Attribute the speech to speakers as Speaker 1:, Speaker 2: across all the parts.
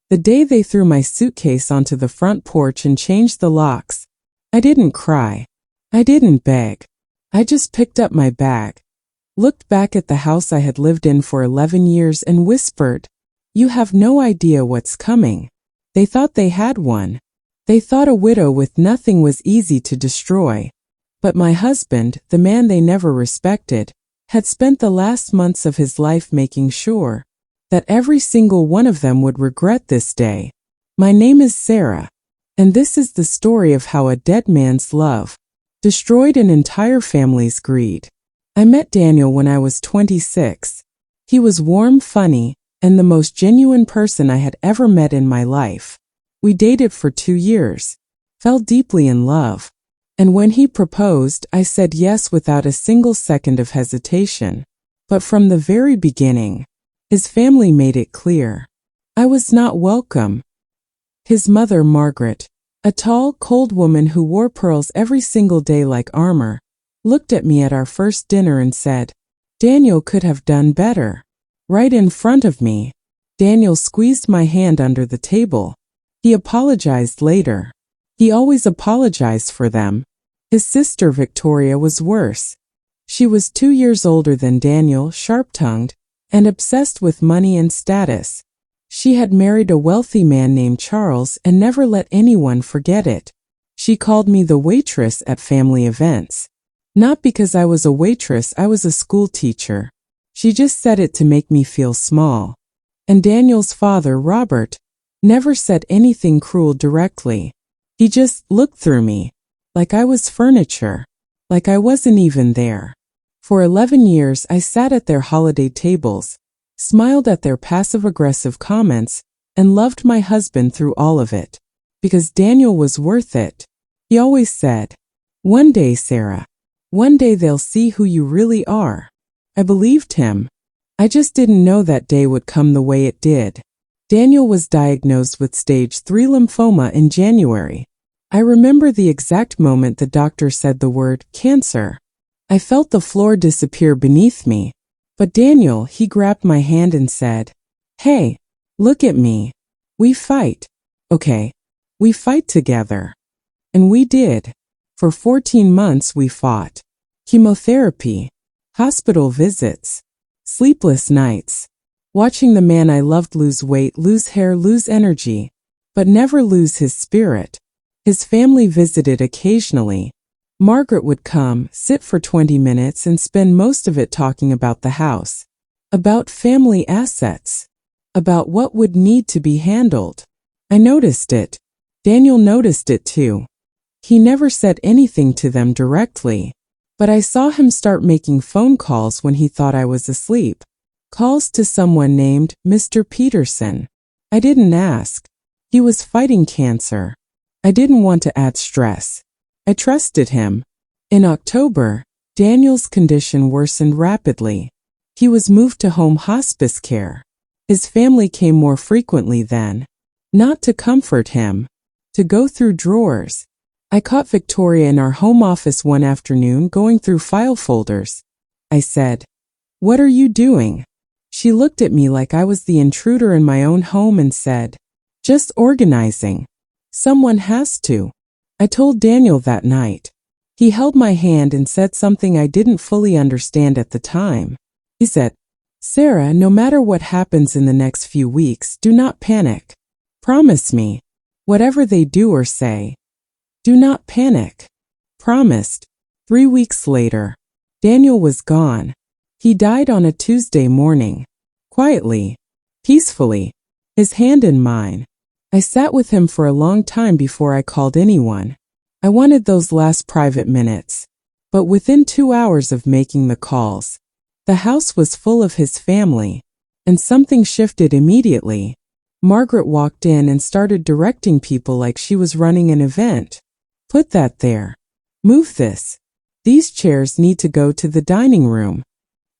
Speaker 1: The day they threw my suitcase onto the front porch and changed the locks, I didn't cry. I didn't beg. I just picked up my bag, looked back at the house I had lived in for 11 years and whispered, "You have no idea what's coming." They thought they had one. They thought a widow with nothing was easy to destroy. But my husband, the man they never respected, had spent the last months of his life making sure that every single one of them would regret this day. My name is Sarah, and this is the story of how a dead man's love destroyed an entire family's greed. I met Daniel when I was 26. He was warm, funny, and the most genuine person I had ever met in my life. We dated for 2 years, fell deeply in love, and when he proposed, I said yes without a single second of hesitation. But from the very beginning, his family made it clear I was not welcome. His mother, Margaret, a tall, cold woman who wore pearls every single day like armor, looked at me at our first dinner and said, "Daniel could have done better." Right in front of me, Daniel squeezed my hand under the table. He apologized later. He always apologized for them. His sister Victoria was worse. She was 2 years older than Daniel, sharp-tongued, and obsessed with money and status. She had married a wealthy man named Charles and never let anyone forget it. She called me the waitress at family events. Not because I was a waitress, I was a school teacher. She just said it to make me feel small. And Daniel's father, Robert, never said anything cruel directly. He just looked through me, like I was furniture, like I wasn't even there. For 11 years, I sat at their holiday tables, smiled at their passive-aggressive comments, and loved my husband through all of it. Because Daniel was worth it. He always said, "One day, Sarah, one day they'll see who you really are." I believed him. I just didn't know that day would come the way it did. Daniel was diagnosed with stage 3 lymphoma in January. I remember the exact moment the doctor said the word cancer. I felt the floor disappear beneath me. But Daniel, he grabbed my hand and said, "Hey, look at me. We fight. Okay, we fight together." And we did. For 14 months we fought. Chemotherapy, hospital visits, sleepless nights, watching the man I loved lose weight, lose hair, lose energy, but never lose his spirit. His family visited occasionally. Margaret would come, sit for 20 minutes, and spend most of it talking about the house, about family assets, about what would need to be handled. I noticed it. Daniel noticed it too. He never said anything to them directly, but I saw him start making phone calls when he thought I was asleep. Calls to someone named Mr. Peterson. I didn't ask. He was fighting cancer. I didn't want to add stress. I trusted him. In October, Daniel's condition worsened rapidly. He was moved to home hospice care. His family came more frequently then. Not to comfort him, to go through drawers. I caught Victoria in our home office one afternoon going through file folders. I said, "What are you doing?" She looked at me like I was the intruder in my own home and said, "Just organizing. Someone has to." I told Daniel that night. He held my hand and said something I didn't fully understand at the time. He said, "Sarah, no matter what happens in the next few weeks, do not panic. Promise me, whatever they do or say, do not panic." Promised. 3 weeks later, Daniel was gone. He died on a Tuesday morning. Quietly, peacefully, his hand in mine. I sat with him for a long time before I called anyone. I wanted those last private minutes. But within 2 hours of making the calls, the house was full of his family, and something shifted immediately. Margaret walked in and started directing people like she was running an event. "Put that there. Move this. These chairs need to go to the dining room."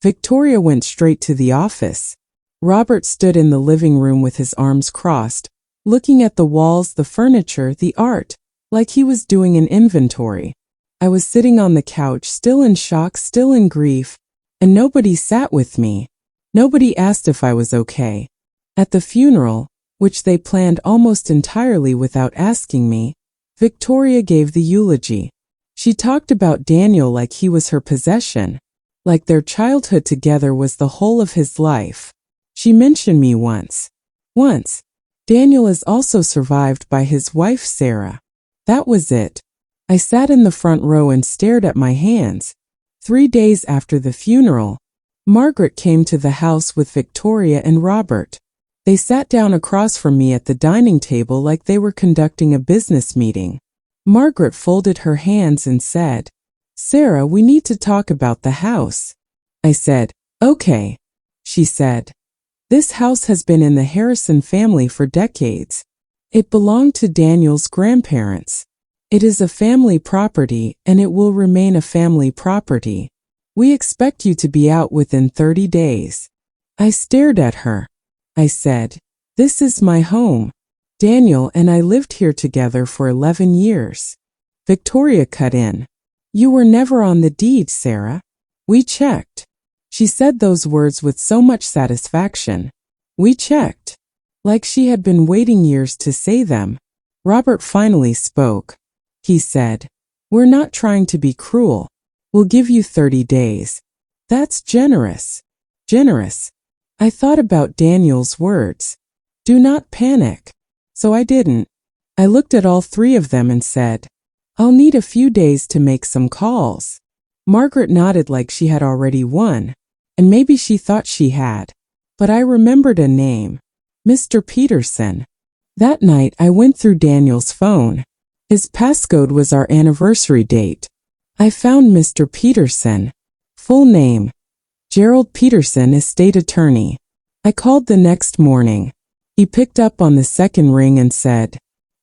Speaker 1: Victoria went straight to the office. Robert stood in the living room with his arms crossed, looking at the walls, the furniture, the art, like he was doing an inventory. I was sitting on the couch, still in shock, still in grief, and nobody sat with me. Nobody asked if I was okay. At the funeral, which they planned almost entirely without asking me, Victoria gave the eulogy. She talked about Daniel like he was her possession, like their childhood together was the whole of his life. She mentioned me once. Daniel is also survived by his wife Sarah. That was it. I sat in the front row and stared at my hands. 3 days after the funeral, Margaret came to the house with Victoria and Robert. They sat down across from me at the dining table like they were conducting a business meeting. Margaret folded her hands and said, "Sarah, we need to talk about the house." I said, "Okay." She said, "This house has been in the Harrison family for decades. It belonged to Daniel's grandparents. It is a family property and it will remain a family property. We expect you to be out within 30 days. I stared at her. I said, "This is my home. Daniel and I lived here together for 11 years. Victoria cut in. "You were never on the deed, Sarah. We checked." She said those words with so much satisfaction. We checked. Like she had been waiting years to say them. Robert finally spoke. He said, "We're not trying to be cruel. We'll give you 30 days. That's generous. Generous." I thought about Daniel's words. Do not panic. So I didn't. I looked at all three of them and said, "I'll need a few days to make some calls." Margaret nodded like she had already won, and maybe she thought she had. But I remembered a name. Mr. Peterson. That night I went through Daniel's phone. His passcode was our anniversary date. I found Mr. Peterson. Full name: Gerald Peterson, estate attorney. I called the next morning. He picked up on the second ring and said,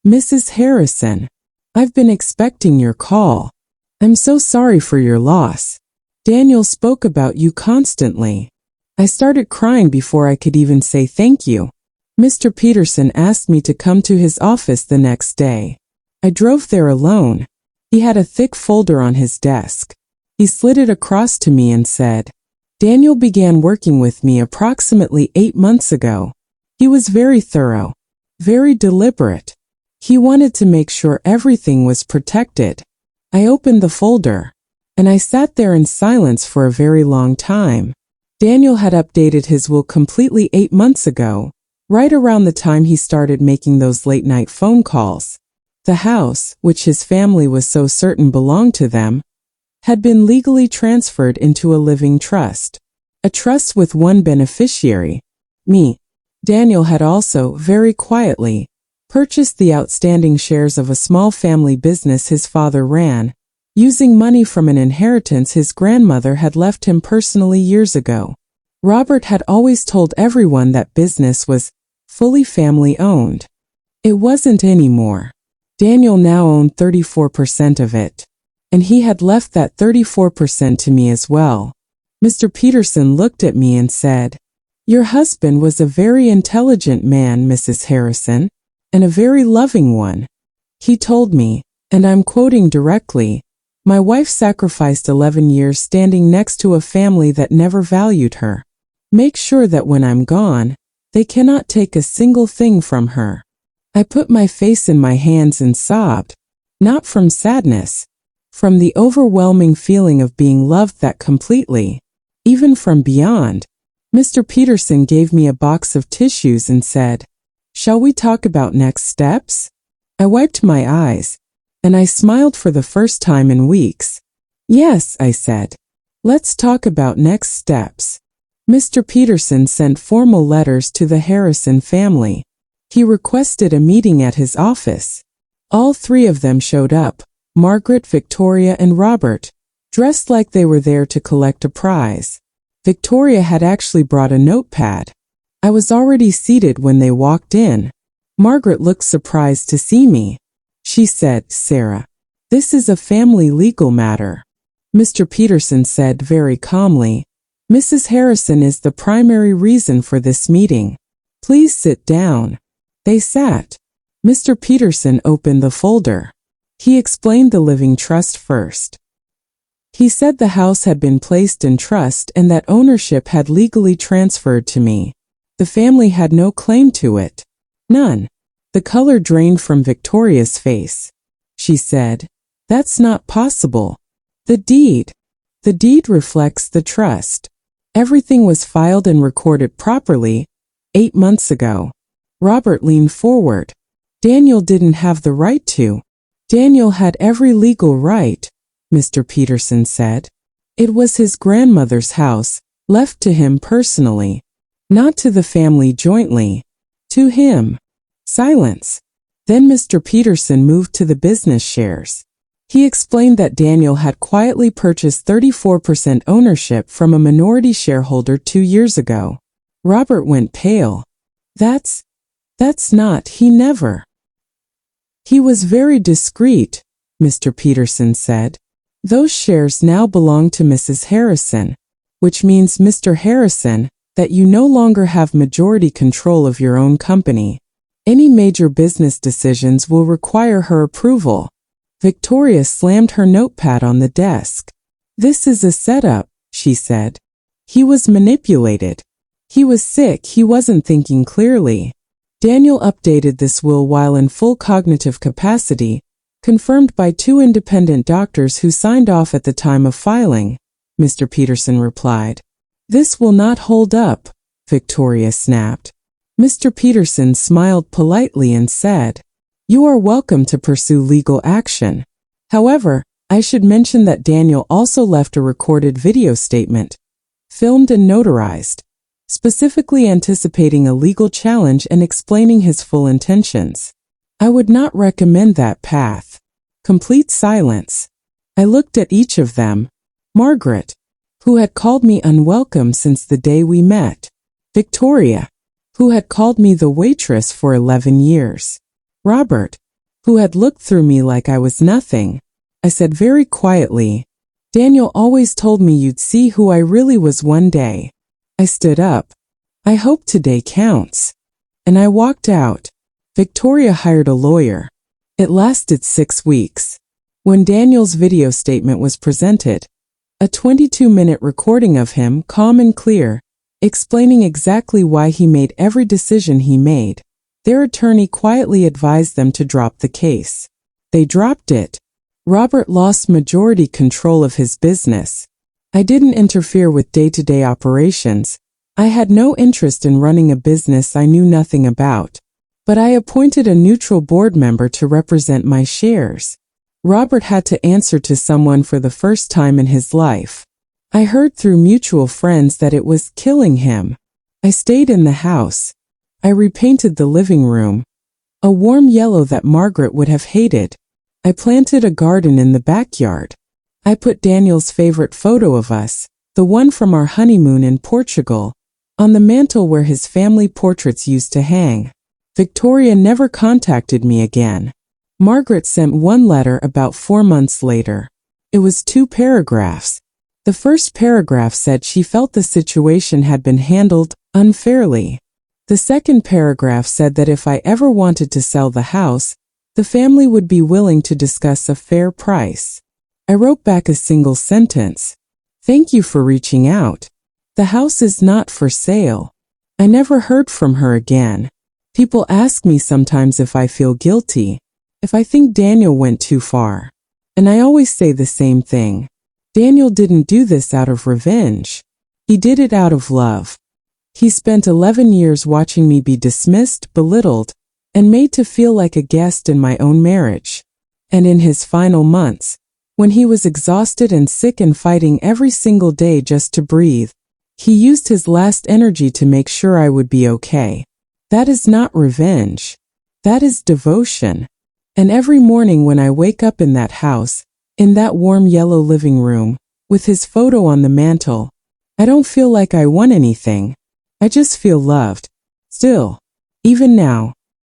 Speaker 1: "Mrs. Harrison, I've been expecting your call. I'm so sorry for your loss. Daniel spoke about you constantly." I started crying before I could even say thank you. Mr. Peterson asked me to come to his office the next day. I drove there alone. He had a thick folder on his desk. He slid it across to me and said, "Daniel began working with me approximately 8 months ago. He was very thorough, very deliberate. He wanted to make sure everything was protected." I opened the folder, and I sat there in silence for a very long time. Daniel had updated his will completely 8 months ago, right around the time he started making those late-night phone calls. The house, which his family was so certain belonged to them, had been legally transferred into a living trust. A trust with one beneficiary, me. Daniel had also, very quietly, purchased the outstanding shares of a small family business his father ran, using money from an inheritance his grandmother had left him personally years ago. Robert had always told everyone that business was fully family-owned. It wasn't anymore. Daniel now owned 34% of it, and he had left that 34% to me as well. Mr. Peterson looked at me and said, "Your husband was a very intelligent man, Mrs. Harrison, and a very loving one. He told me, and I'm quoting directly, 'My wife sacrificed 11 years standing next to a family that never valued her. Make sure that when I'm gone, they cannot take a single thing from her.'" I put my face in my hands and sobbed, not from sadness, from the overwhelming feeling of being loved that completely, even from beyond. Mr. Peterson gave me a box of tissues and said, "Shall we talk about next steps?" I wiped my eyes, and I smiled for the first time in weeks. "Yes," I said. "Let's talk about next steps." Mr. Peterson sent formal letters to the Harrison family. He requested a meeting at his office. All three of them showed up, Margaret, Victoria, and Robert, dressed like they were there to collect a prize. Victoria had actually brought a notepad. I was already seated when they walked in. Margaret looked surprised to see me. She said, "Sarah, this is a family legal matter." Mr. Peterson said very calmly, "Mrs. Harrison is the primary reason for this meeting. Please sit down." They sat. Mr. Peterson opened the folder. He explained the living trust first. He said the house had been placed in trust and that ownership had legally transferred to me. The family had no claim to it. None. The color drained from Victoria's face. She said, "That's not possible. The deed reflects the trust. Everything was filed and recorded properly 8 months ago." Robert leaned forward. "Daniel didn't have the right to." "Daniel had every legal right," Mr. Peterson said. "It was his grandmother's house, left to him personally. Not to the family jointly. To him." Silence. Then Mr. Peterson moved to the business shares. He explained that Daniel had quietly purchased 34% ownership from a minority shareholder 2 years ago. Robert went pale. That's not, he never. "He was very discreet," Mr. Peterson said. "Those shares now belong to Mrs. Harrison, which means, Mr. Harrison, that you no longer have majority control of your own company. Any major business decisions will require her approval." Victoria slammed her notepad on the desk. "This is a setup," she said. "He was manipulated. He was sick, he wasn't thinking clearly." Daniel updated this will while in full cognitive capacity, confirmed by 2 independent doctors who signed off at the time of filing, Mr. Peterson replied. "This will not hold up," Victoria snapped. Mr. Peterson smiled politely and said, "You are welcome to pursue legal action. However, I should mention that Daniel also left a recorded video statement, filmed and notarized, specifically anticipating a legal challenge and explaining his full intentions. I would not recommend that path." Complete silence. I looked at each of them. Margaret, who had called me unwelcome since the day we met. Victoria, who had called me the waitress for 11 years. Robert, who had looked through me like I was nothing. I said very quietly, "Daniel always told me you'd see who I really was one day." I stood up. "I hope today counts." And I walked out. Victoria hired a lawyer. It lasted 6 weeks. When Daniel's video statement was presented, a 22-minute recording of him, calm and clear, explaining exactly why he made every decision he made, their attorney quietly advised them to drop the case. They dropped it. Robert lost majority control of his business. I didn't interfere with day-to-day operations. I had no interest in running a business I knew nothing about. But I appointed a neutral board member to represent my shares. Robert had to answer to someone for the first time in his life. I heard through mutual friends that it was killing him. I stayed in the house. I repainted the living room, a warm yellow that Margaret would have hated. I planted a garden in the backyard. I put Daniel's favorite photo of us, the one from our honeymoon in Portugal, on the mantel where his family portraits used to hang. Victoria never contacted me again. Margaret sent one letter about 4 months later. It was 2 paragraphs. The first paragraph said she felt the situation had been handled unfairly. The second paragraph said that if I ever wanted to sell the house, the family would be willing to discuss a fair price. I wrote back a single sentence. "Thank you for reaching out. The house is not for sale." I never heard from her again. People ask me sometimes if I feel guilty, if I think Daniel went too far. And I always say the same thing. Daniel didn't do this out of revenge. He did it out of love. He spent 11 years watching me be dismissed, belittled, and made to feel like a guest in my own marriage. And in his final months, when he was exhausted and sick and fighting every single day just to breathe, he used his last energy to make sure I would be okay. That is not revenge. That is devotion. And every morning when I wake up in that house, in that warm yellow living room, with his photo on the mantel, I don't feel like I won anything. I just feel loved. Still, even now,